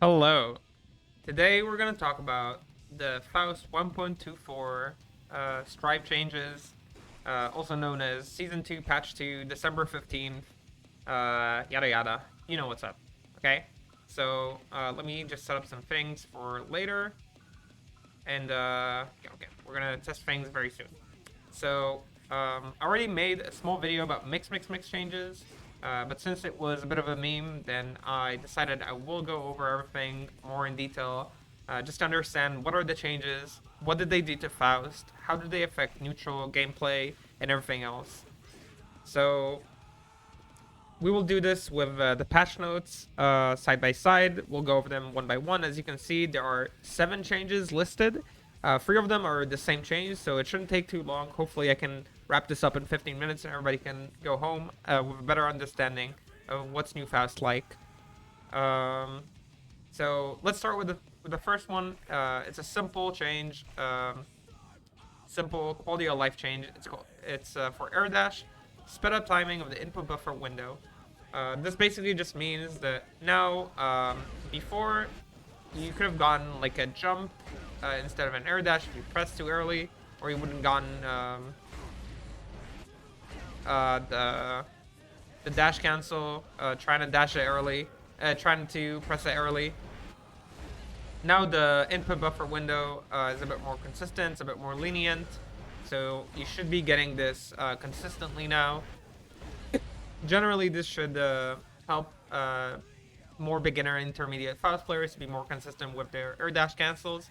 Hello. Today we're going to talk about the Faust 1.24 stripe changes, also known as Season 2, Patch 2, December 15th, yada yada. You know what's up, okay? So let me just set up some things for later, and okay, we're going to test things very soon. So I already made a small video about mix changes, but since it was a bit of a meme, then I decided I will go over everything more in detail, just to understand what are the changes, what did they do to Faust, how did they affect neutral gameplay, and everything else. So we will do this with the patch notes side by side. We'll go over them one by one. As you can see, there are 7 changes listed. 3 of them are the same change, so it shouldn't take too long. Hopefully, I can wrap this up in 15 minutes and everybody can go home with a better understanding of what's New Faust like. Um, so let's start with the first one. It's a simple change, simple quality of life change. It's for air dash, sped up timing of the input buffer window. This basically just means that now, before, you could have gotten like a jump instead of an air dash if you pressed too early, or you wouldn't gotten the dash cancel, trying to dash it early, trying to press it early. Now the input buffer window is a bit more consistent, it's a bit more lenient, so you should be getting this consistently now. Generally, this should help more beginner intermediate Faust players to be more consistent with their air dash cancels,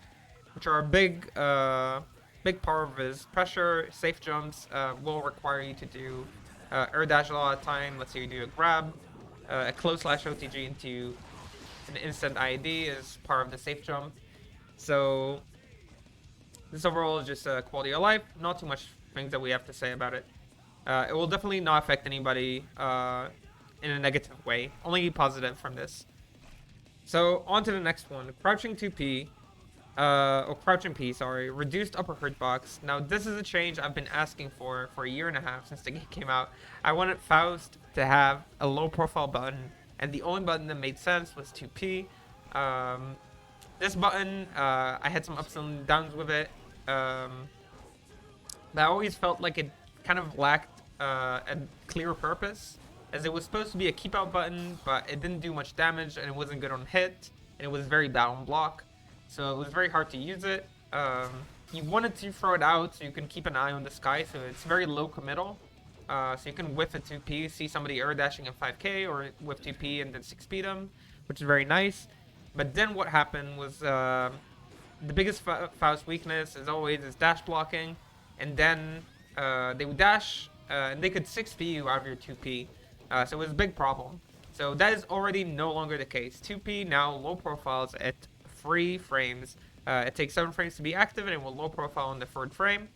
which are a big part of his pressure. Safe jumps will require you to do air dash a lot of time. Let's say you do a grab, a close slash OTG into an instant IED is part of the safe jump. So this overall is just a quality of life. Not too much things that we have to say about it. It will definitely not affect anybody in a negative way. Only positive from this. So on to the next one. Crouching 2P. Or Crouching P, sorry. Reduced upper hurtbox. Now this is a change I've been asking for a year and a half since the game came out. I wanted Faust to have a low profile button, and the only button that made sense was 2P. This button, I had some ups and downs with it. But I always felt like it kind of lacked a clear purpose, as it was supposed to be a keep out button, but it didn't do much damage, and it wasn't good on hit, and it was very bad on block, so it was very hard to use it. You wanted to throw it out so you can keep an eye on the sky, so it's very low committal. So you can whiff a 2P, see somebody air dashing at 5k, or whiff 2P and then 6-speed them, which is very nice. But then what happened was the biggest Faust weakness, as always, is dash blocking, and then they would dash, and they could 6P you out of your 2P. So it was a big problem. So that is already no longer the case. 2P now low profiles at 3 frames. It takes 7 frames to be active, and it will low profile in the 3rd frame,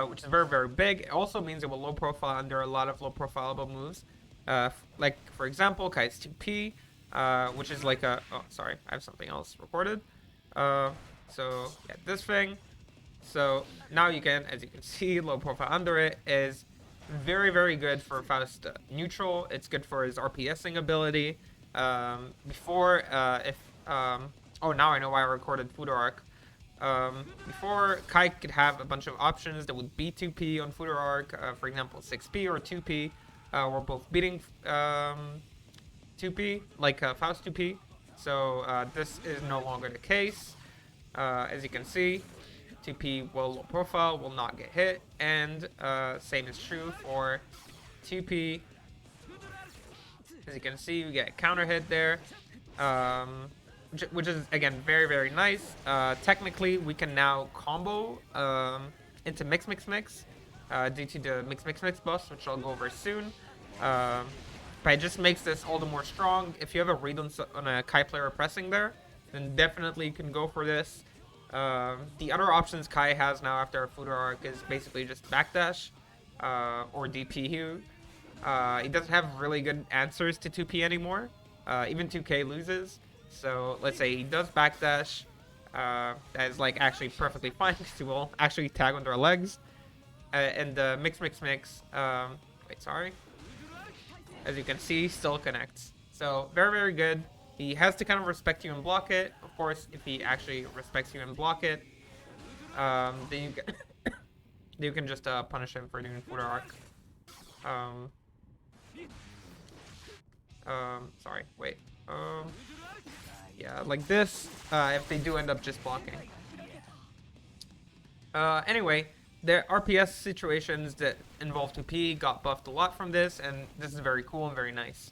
which is very, very big. It also means it will low profile under a lot of low profileable moves. Like, for example, Kite's 2P, which is like a... Oh, sorry, I have something else recorded. So, yeah, this thing. So now you can, as you can see, low profile under it is very, very good for Faust neutral. It's good for his RPSing ability. Before, oh, now I know why I recorded Fudo Arc. Before, Kai could have a bunch of options that would beat 2P on Fudo Arc, for example, 6P or 2P, were both beating 2P, like Faust 2P. So this is no longer the case. As you can see, 2P will low profile, will not get hit, and same is true for 2P. As you can see, we get a counter hit there, which is, again, very, very nice. Technically, we can now combo into mix due to the mix buff, which I'll go over soon. But it just makes this all the more strong. If you have a read on a Kai player pressing there, then definitely you can go for this. The other options Kai has now after a Fudo Arc is basically just backdash or DP Hue. He doesn't have really good answers to 2P anymore. Even 2K loses. So let's say he does backdash. That is like actually perfectly fine because he will actually tag on their legs. And the mix. Wait, sorry. As you can see, still connects. So very, very good. He has to kind of respect you and block it. Of course, if he actually respects you and block it, then you can, you can just punish him for doing Footer Arc. Sorry, wait. Yeah, like this, if they do end up just blocking. Anyway, the RPS situations that involve 2P got buffed a lot from this, and this is very cool and very nice.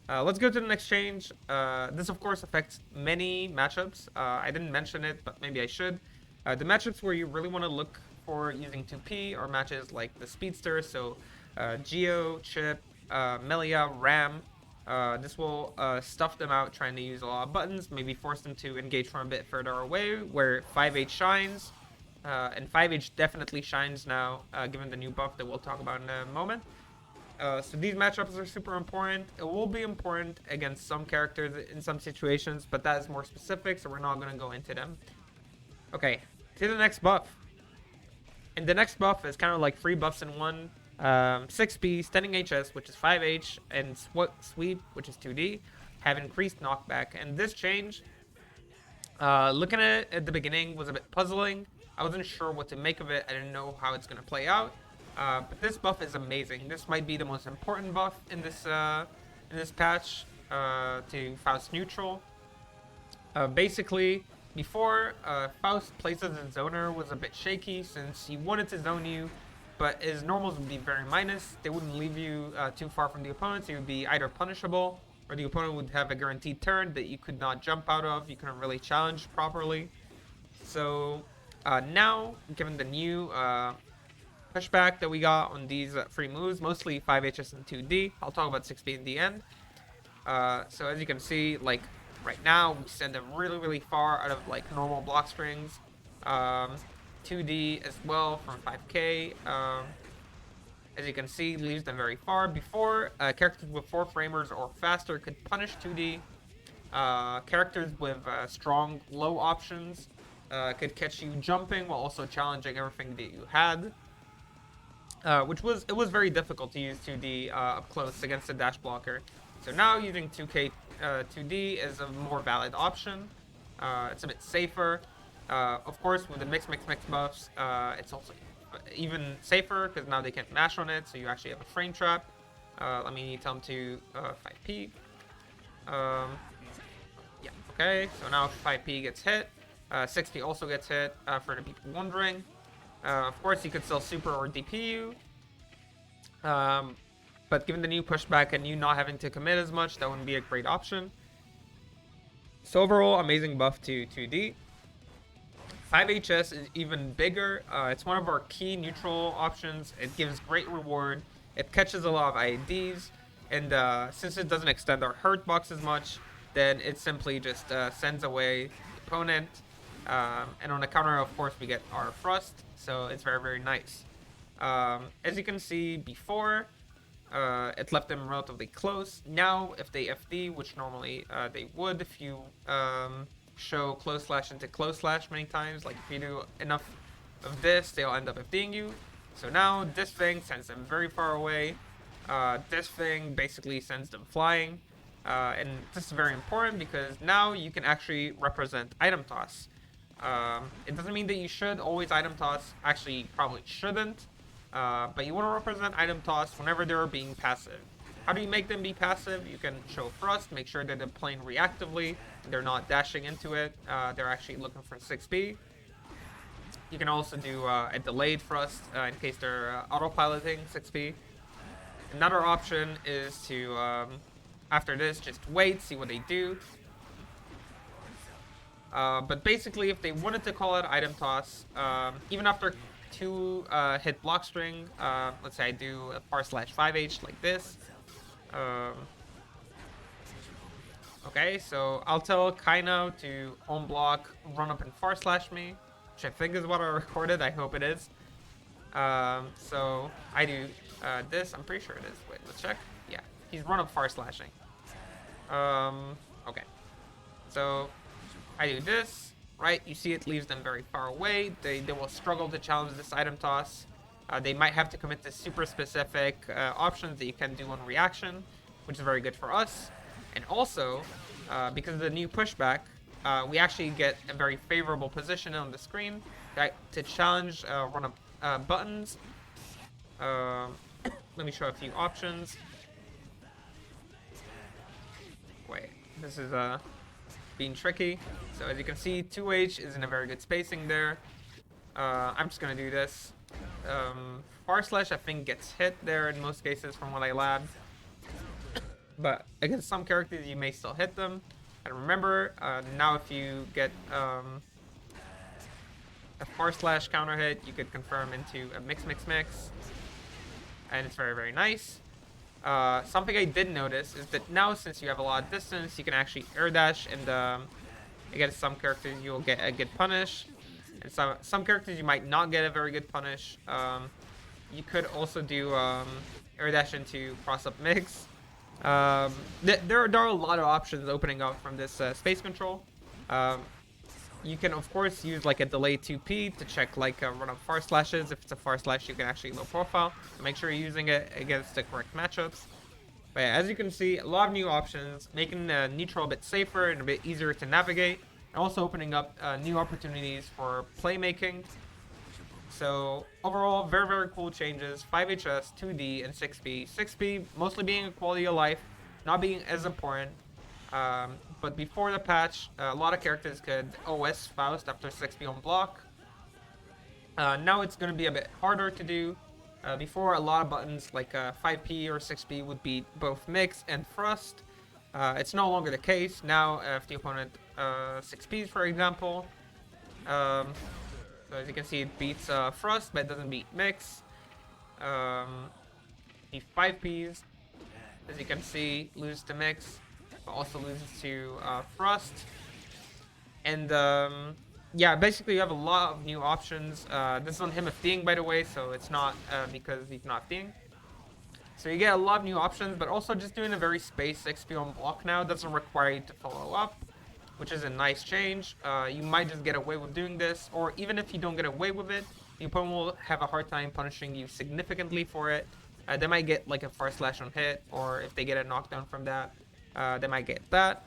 Let's go to the next change. This, of course, affects many matchups. I didn't mention it, but maybe I should. The matchups where you really want to look for using 2P are matches like the Speedster, so Geo, Chip, Melia, Ram. This will stuff them out trying to use a lot of buttons, maybe force them to engage from a bit further away, where 5H shines. And 5H definitely shines now, given the new buff that we'll talk about in a moment. So these matchups are super important. It will be important against some characters in some situations, but that is more specific, so we're not going to go into them. Okay, to the next buff. And the next buff is kind of like 3 buffs in one. 6P, Stunning HS, which is 5H, and Sweep, which is 2D, have increased knockback. And this change, looking at it at the beginning, was a bit puzzling. I wasn't sure what to make of it. I didn't know how it's going to play out. But this buff is amazing. This might be the most important buff in this patch to Faust neutral. Basically, before, Faust places in zoner was a bit shaky since he wanted to zone you, but his normals would be very minus. They wouldn't leave you too far from the opponent, so you would be either punishable, or the opponent would have a guaranteed turn that you could not jump out of. You couldn't really challenge properly. So now, given the new pushback that we got on these free moves, mostly 5HS and 2D, I'll talk about 6B in the end. So as you can see, like right now, we send them really, really far out of like normal block strings. 2D as well from 5K. As you can see, leaves them very far. Before, characters with 4 framers or faster could punish 2D. Characters with strong low options could catch you jumping while also challenging everything that you had. It was very difficult to use 2D up close against a dash blocker. So now using 2K 2D is a more valid option. It's a bit safer. Of course, with the mix buffs, it's also even safer because now they can't mash on it, so you actually have a frame trap. Let me tell them to 5P. Yeah, okay, so now 5P gets hit. 6P also gets hit, for the people wondering. Of course, you could still super or DPU. But given the new pushback and you not having to commit as much, that wouldn't be a great option. So overall, amazing buff to 2D. 5HS is even bigger. It's one of our key neutral options. It gives great reward. It catches a lot of IEDs. And since it doesn't extend our Hurtbox as much, then it simply just sends away the opponent. And on the counter, of course, we get our Thrust. So it's very, very nice. As you can see before, it left them relatively close. Now, if they FD, which normally they would if you show close slash into close slash many times, like if you do enough of this, they'll end up FDing you. So now this thing sends them very far away. This thing basically sends them flying. And this is very important because now you can actually represent item toss. It doesn't mean that you should always item toss. Actually, you probably shouldn't. But you want to represent item toss whenever they're being passive. How do you make them be passive? You can show thrust, make sure that they're playing reactively, they're not dashing into it, they're actually looking for 6B. You can also do a delayed thrust in case they're autopiloting 6B. Another option is to, after this, just wait, see what they do. But basically, if they wanted to call it item toss, even after 2 hit block string, let's say I do a r/5h like this. Okay, so I'll tell Kaino to on block, run up and // me, which I think is what I recorded. I hope it is. So I do this. I'm pretty sure it is. Wait, let's check. Yeah, he's run up //ing. Okay, so I do this. Right, you see it leaves them very far away. They will struggle to challenge this item toss. They might have to commit to super specific options that you can do on reaction, which is very good for us. And also, because of the new pushback, we actually get a very favorable position on the screen to challenge run-up buttons. Let me show a few options. Wait, this is being tricky. So as you can see, 2H is in a very good spacing there. I'm just gonna do this. R/slash I think gets hit there in most cases from what I labbed. But against some characters you may still hit them. And remember, now if you get a R/slash counter hit, you could confirm into a mix. And it's very, very nice. Something I did notice is that now since you have a lot of distance, you can actually air dash, and against some characters you'll get a good punish. And some characters you might not get a very good punish. You could also do air dash into cross up mix. There are a lot of options opening up from this space control. You can of course use like a delay 2P to check like run up far slashes. If it's a far slash, you can actually low profile. So make sure you're using it against the correct matchups. But yeah, as you can see, a lot of new options, making neutral a bit safer and a bit easier to navigate, and also opening up new opportunities for playmaking. So overall, very, very cool changes. 5HS, 2D, and 6P. 6P mostly being a quality of life, not being as important. But before the patch, a lot of characters could OS Faust after 6P on block. Now it's going to be a bit harder to do. Before, a lot of buttons like 5P or 6P would beat both Mix and Thrust. It's no longer the case. Now, if the opponent 6Ps, for example, so as you can see, it beats Thrust, but it doesn't beat Mix. The 5Ps, as you can see, lose to Mix, but also loses to Thrust. And yeah, basically you have a lot of new options. This is on him of Theing, by the way, so it's not because he's not Theing. So you get a lot of new options, but also just doing a very space XP on block now doesn't require you to follow up, which is a nice change. You might just get away with doing this, or even if you don't get away with it, the opponent will have a hard time punishing you significantly for it. They might get like a far slash on hit, or if they get a knockdown from that, they might get that.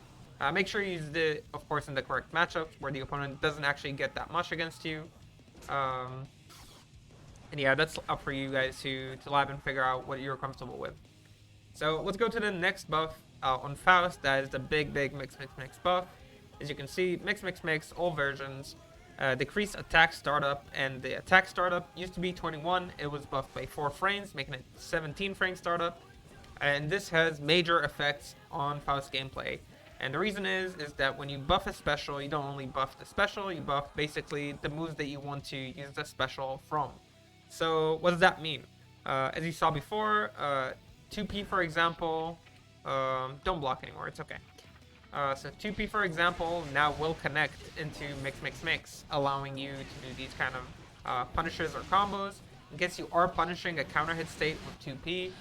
Make sure you use it, of course, in the correct matchups where the opponent doesn't actually get that much against you. And yeah, that's up for you guys to lab and figure out what you're comfortable with. So let's go to the next buff on Faust. That is the big mix buff. As you can see, mix, all versions. Decrease attack startup, and the attack startup used to be 21. It was buffed by 4 frames, making it 17 frame startup. And this has major effects on Faust gameplay. And the reason is that when you buff a special, you don't only buff the special, you buff basically the moves that you want to use the special from. So what does that mean? As you saw before, 2P for example, don't block anymore, it's okay. So 2P for example now will connect into mix, allowing you to do these kind of punishes or combos. In case you are punishing a counter hit state with 2P,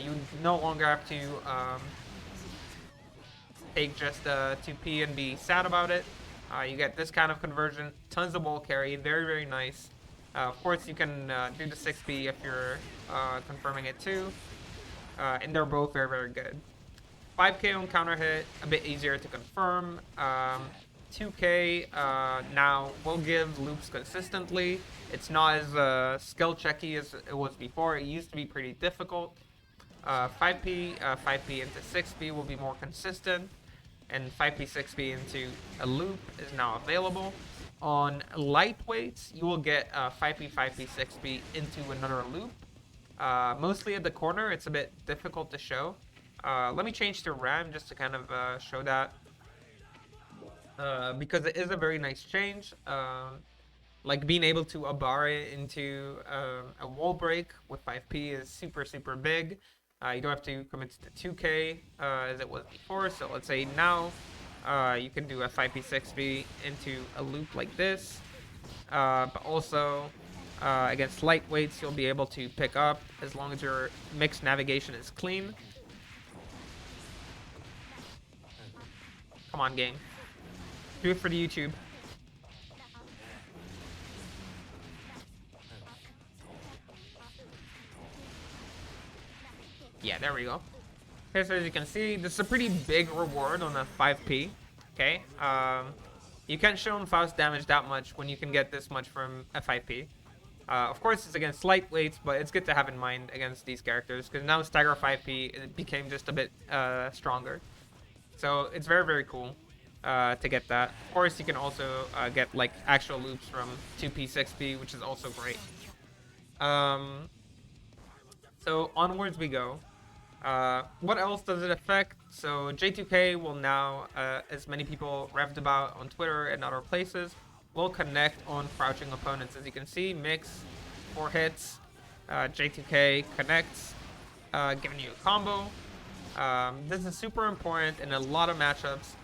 you no longer have to take just 2P and be sad about it. You get this kind of conversion, tons of ball carry, very nice. Of course you can do the 6P if you're confirming it too, and they're both very good. 5K on counter hit, a bit easier to confirm. 2K now will give loops consistently. It's not as skill checky as it was before. It used to be pretty difficult. 5P into 6P will be more consistent, and 5P 6P into a loop is now available. On lightweights, you will get 5P 6P into another loop. Mostly at the corner, it's a bit difficult to show. Let me change to RAM just to kind of show that, because it is a very nice change. Like being able to abar it into a wall break with 5P is super big. You don't have to commit to 2K as it was before. So let's say now you can do a 5P 6P into a loop like this. But also against lightweights, you'll be able to pick up as long as your mixed navigation is clean. Come on, game. Do it for the YouTube. Yeah, there we go. Okay, so as you can see, this is a pretty big reward on a 5p. Okay, you can't show Faust damage that much when you can get this much from a 5p. Of course, it's against lightweights, but it's good to have in mind against these characters, because now Stagger 5p it became just a bit stronger. So it's very, very cool to get that. Of course, you can also get like actual loops from 2p, 6p, which is also great. So onwards we go. What else does it affect? So J2K will now, as many people revved about on Twitter and other places, will connect on crouching opponents. As you can see, mix, 4 hits, J2K connects, giving you a combo. This is super important in a lot of matchups.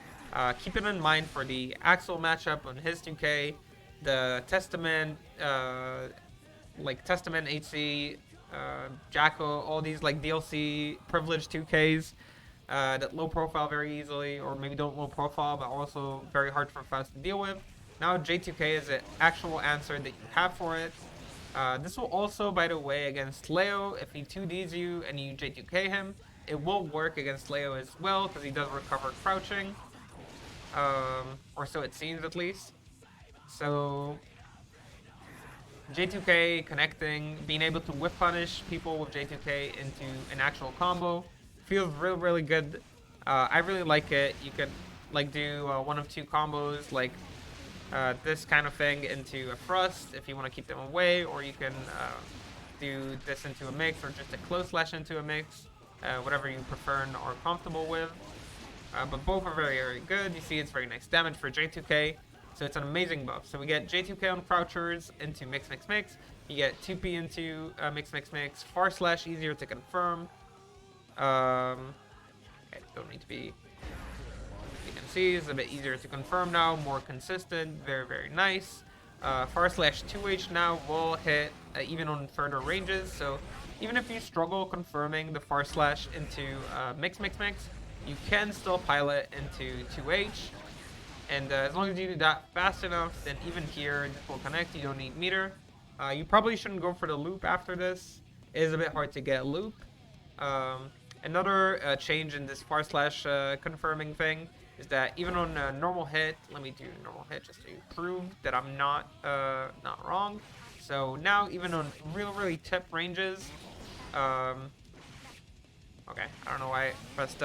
Keep it in mind for the Axel matchup on his 2K, the Testament, Testament HC, Jacko, all these like DLC privileged 2Ks that low profile very easily, or maybe don't low profile, but also very hard for Faust to deal with. Now J2K is an actual answer that you have for it. This will also, by the way, against Leo, if he 2Ds you and you J2K him, it will work against Leo as well, because he does recover crouching. Or so it seems at least. So J2K connecting, being able to whip punish people with J2K into an actual combo feels really, really good. I really like it. You could like do one of 2 combos, like this kind of thing into a thrust if you want to keep them away, or you can do this into a mix, or just a close slash into a mix, whatever you prefer and are comfortable with. But both are very, very good. You see it's very nice damage for J2K. So it's an amazing buff. So we get J2K on crouchers into mix, mix, mix. You get 2p into mix, mix, mix. Far slash easier to confirm. Okay, don't need to be. You can see it's a bit easier to confirm now. More consistent. Very, very nice. Far slash 2h now will hit even on further ranges. So even if you struggle confirming the far slash into mix, mix, mix, you can still pilot into 2h. And as long as you do that fast enough, then even here, this will connect. You don't need meter. You probably shouldn't go for the loop after this. It is a bit hard to get loop. Another change in this far slash confirming thing is that even on a normal hit, let me do normal hit just to prove that I'm not wrong. So now even on really tip ranges, okay, I don't know why I pressed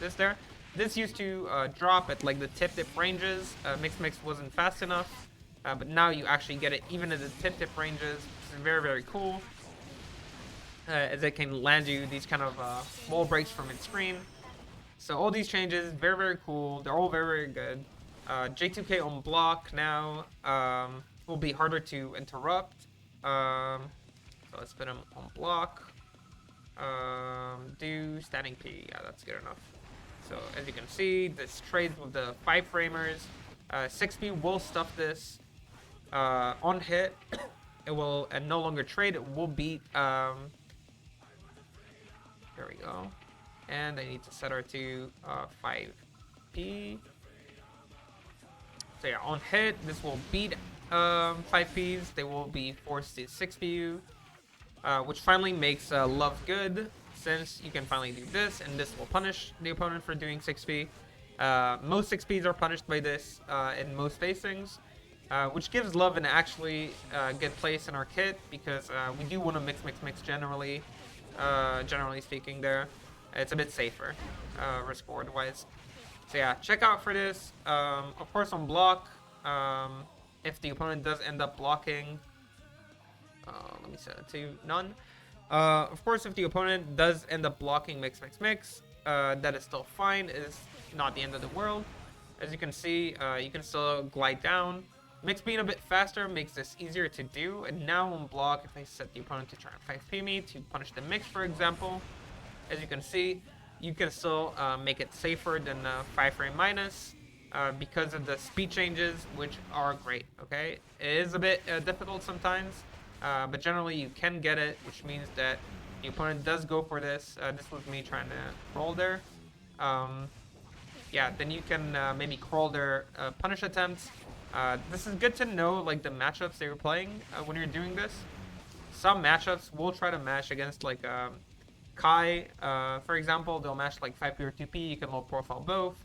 this there. This used to drop at like the tip ranges. Mix wasn't fast enough, but now you actually get it even at the tip ranges. It's very, very cool, as it can land you these kind of wall breaks from its screen. So all these changes, very, very cool. They're all very, very good. J2K on block now will be harder to interrupt. So let's put him on block. Do standing P. Yeah, that's good enough. So as you can see, this trades with the 5 framers. 6p will stuff this on hit. It will no longer trade. It will beat. There we go. And I need to set her to 5p. So yeah, on hit, this will beat 5ps. They will be forced to 6pu, which finally makes love good, since you can finally do this, and this will punish the opponent for doing 6p. Most 6ps are punished by this in most facings, which gives love an actually good place in our kit, because we do want to mix generally, generally speaking there. It's a bit safer, risk reward wise. So yeah, check out for this. Of course on block, if the opponent does end up blocking, let me set it to none. Of course, if the opponent does end up blocking mix, that is still fine. It is not the end of the world. As you can see, you can still glide down. Mix being a bit faster makes this easier to do. And now on block, if I set the opponent to try and 5p me to punish the mix, for example, as you can see, you can still make it safer than 5 frame minus because of the speed changes, which are great. Okay, it is a bit difficult sometimes. But generally you can get it, which means that the opponent does go for this. This was me trying to roll there. Yeah, then you can maybe crawl their punish attempts. This is good to know, like the matchups they were playing when you're doing this. Some matchups will try to mash against like Kai, for example, they'll match like 5p or 2p. You can low profile both.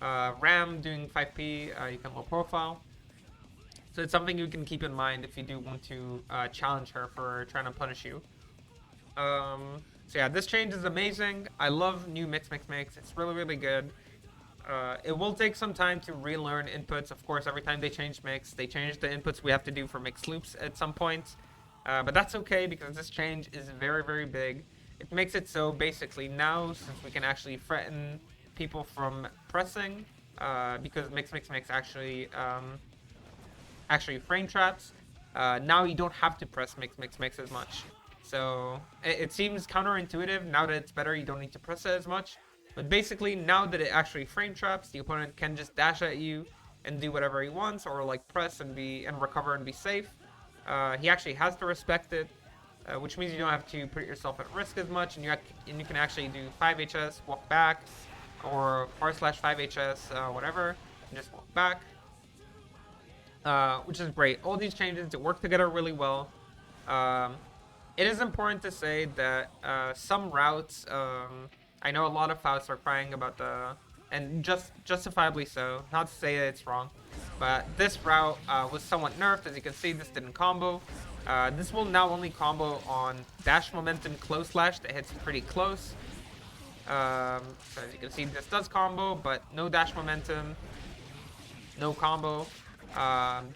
Ram doing 5p, you can low profile. So it's something you can keep in mind if you do want to challenge her for trying to punish you. So yeah, this change is amazing. I love new mix. It's really, really good. It will take some time to relearn inputs. Of course, every time they change mix, they change the inputs we have to do for mix loops at some point. But that's okay because this change is very, very big. It makes it so basically now, since we can actually threaten people from pressing, because mix actually frame traps, now you don't have to press mix as much. So it seems counterintuitive. Now that it's better, you don't need to press it as much. But basically, now that it actually frame traps, the opponent can just dash at you and do whatever he wants, or like press and recover and be safe. He actually has to respect it, which means you don't have to put yourself at risk as much, and you can actually do 5HS, walk back, or /5HS, whatever, and just walk back, which is great. All these changes to work together really well. It is important to say that some routes, I know a lot of Fausts are crying about and justifiably so, not to say that it's wrong, but this route was somewhat nerfed. As you can see, this didn't combo. This will now only combo on dash momentum close slash that hits pretty close. So as you can see, this does combo, but no dash momentum, no combo.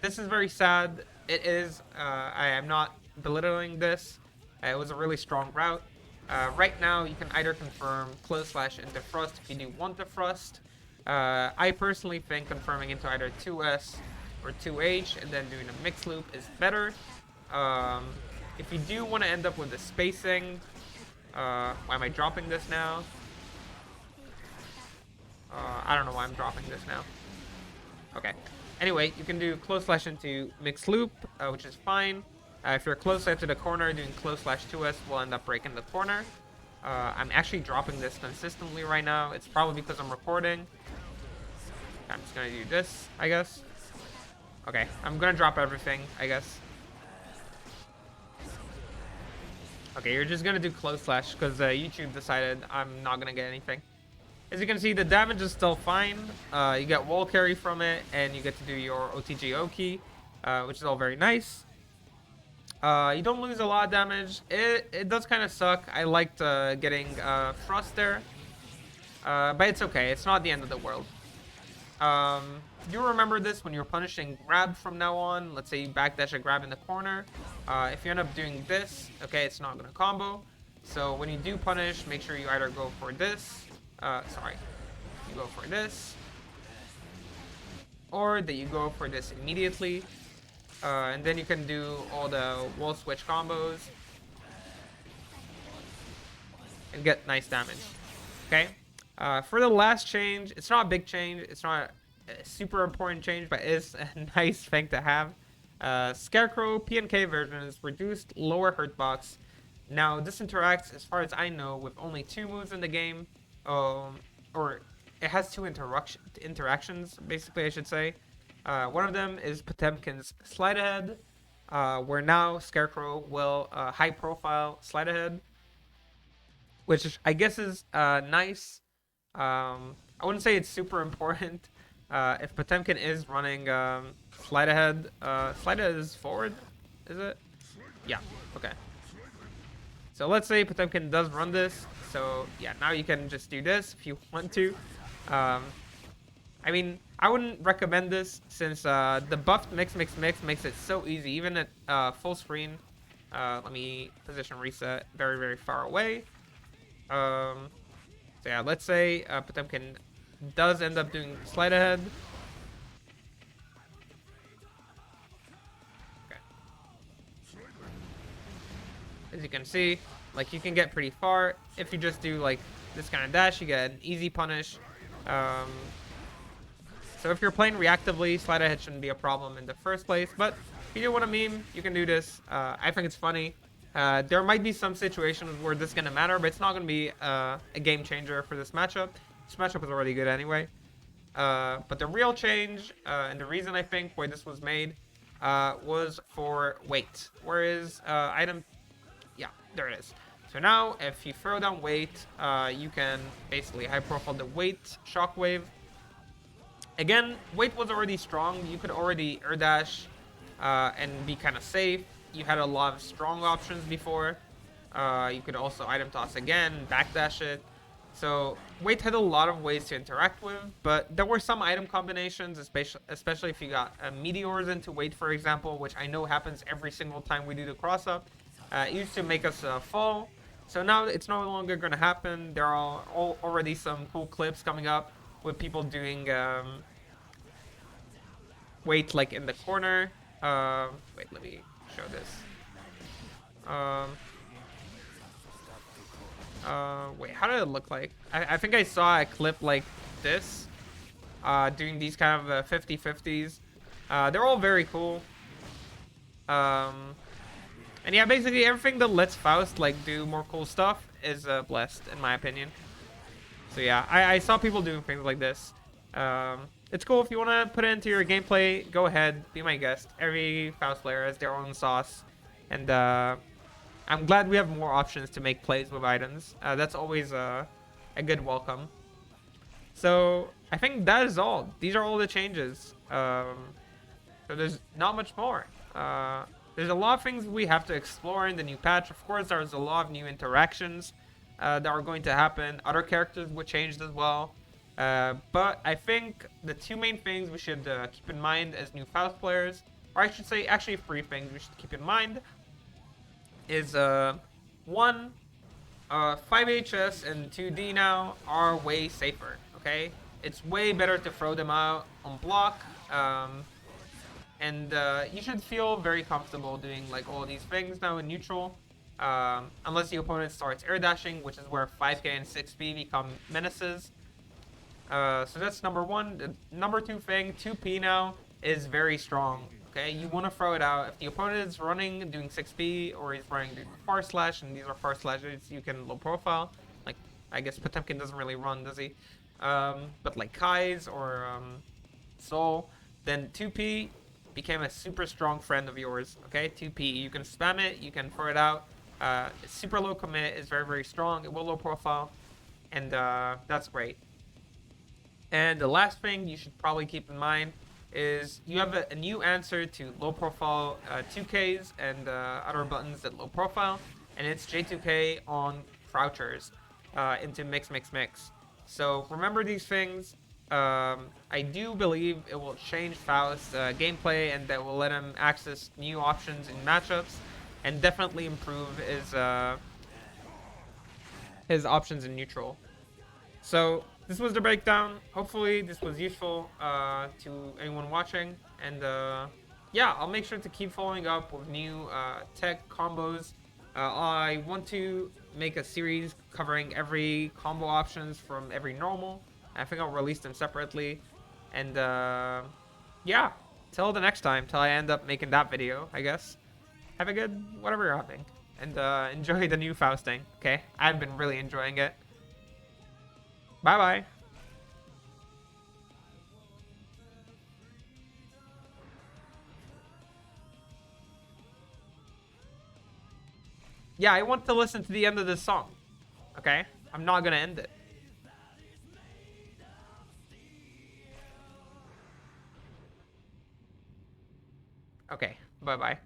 This is very sad. It is, I am not belittling this. It was a really strong route. Right now, you can either confirm close slash into thrust if you do want to thrust. I personally think confirming into either 2S or 2H and then doing a mix loop is better. If you do want to end up with the spacing, why am I dropping this now? I don't know why I'm dropping this now. Okay. Anyway, you can do close slash into mix loop, which is fine. If you're close slash to the corner, doing close slash 2S will end up breaking the corner. I'm actually dropping this consistently right now. It's probably because I'm recording. I'm just going to do this, I guess. Okay, I'm going to drop everything, I guess. Okay, you're just going to do close slash because YouTube decided I'm not going to get anything. As you can see, the damage is still fine. You get wall carry from it, and you get to do your OTGO key, which is all very nice. You don't lose a lot of damage. It does kind of suck. I liked getting thrust there, but it's okay. It's not the end of the world. You remember this when you're punishing grab from now on. Let's say you backdash a grab in the corner. If you end up doing this, okay, it's not going to combo. So when you do punish, make sure you either go for this. You go for this, or that you go for this immediately. And then you can do all the wall switch combos and get nice damage. Okay. For the last change, it's not a big change. It's not a super important change, but it's a nice thing to have. Scarecrow PNK version is reduced lower Hurtbox. Now this interacts, as far as I know, with only 2 moves in the game. Or it has 2 interactions, basically, I should say. One of them is Potemkin's slide ahead, where now Scarecrow will high profile slide ahead, which I guess is nice. I wouldn't say it's super important. If Potemkin is running slide ahead is forward, is it? Yeah, okay. So let's say Potemkin does run this. So yeah, now you can just do this if you want to. I mean, I wouldn't recommend this since the buffed mix makes it so easy, even at full screen. Let me position reset very, very far away. So yeah, let's say Potemkin does end up doing slide ahead. Okay. As you can see, like, you can get pretty far. If you just do like this kind of dash, you get an easy punish. So if you're playing reactively, slide ahead shouldn't be a problem in the first place. But if you do want to meme, you can do this. I think it's funny. There might be some situations where this is going to matter, but it's not going to be a game changer for this matchup. This matchup is already good anyway. But the real change, and the reason I think why this was made, was for weight. Whereas item... Yeah, there it is. So now, if you throw down weight, you can basically high profile the weight shockwave. Again, weight was already strong. You could already air dash and be kind of safe. You had a lot of strong options before. You could also item toss again, backdash it. So weight had a lot of ways to interact with, but there were some item combinations, especially if you got meteors into weight, for example, which I know happens every single time we do the cross up. It used to make us fall. So now it's no longer going to happen. There are already some cool clips coming up with people doing weight like in the corner. Wait, let me show this. Wait, how did it look like? I think I saw a clip like this, doing these kind of 50-50s. They're all very cool. And yeah, basically everything that lets Faust like do more cool stuff is blessed, in my opinion. So yeah, I saw people doing things like this. It's cool if you want to put it into your gameplay. Go ahead, be my guest. Every Faust player has their own sauce, and I'm glad we have more options to make plays with items. That's always a good welcome. So I think that is all. These are all the changes. So there's not much more. There's a lot of things we have to explore in the new patch. Of course, there's a lot of new interactions that are going to happen. Other characters were changed as well. But I think the two main things we should keep in mind as new Faust players, or I should say actually 3 things we should keep in mind, is 1, 5HS and 2D now are way safer, okay? It's way better to throw them out on block, and you should feel very comfortable doing like all these things now in neutral, unless the opponent starts air dashing, which is where 5k and 6p become menaces. So that's number 1. The number 2 thing, 2p now is very strong. Okay, you want to throw it out. If the opponent is running, doing 6p, or he's running far slash, and these are far slashes, you can low profile. Like, I guess Potemkin doesn't really run, does he? But like Kai's or Soul, then 2p became a super strong friend of yours. Okay, 2p, you can spam it, you can throw it out. Super low commit is very, very strong. It will low profile, and that's great. And the last thing you should probably keep in mind is you have a new answer to low profile 2Ks and other buttons that low profile, and it's J2K on crouchers into mix. So remember these things. I do believe it will change Faust's gameplay, and that will let him access new options in matchups, and definitely improve his options in neutral. So this was the breakdown. Hopefully this was useful to anyone watching, and yeah, I'll make sure to keep following up with new tech combos. I want to make a series covering every combo options from every normal. I think I'll release them separately, and yeah, till the next time, till I end up making that video, I guess. Have a good whatever you're having, and enjoy the new Fausting. Okay, I've been really enjoying it. Bye bye. Yeah, I want to listen to the end of this song. Okay? I'm not gonna end it. Okay, bye bye.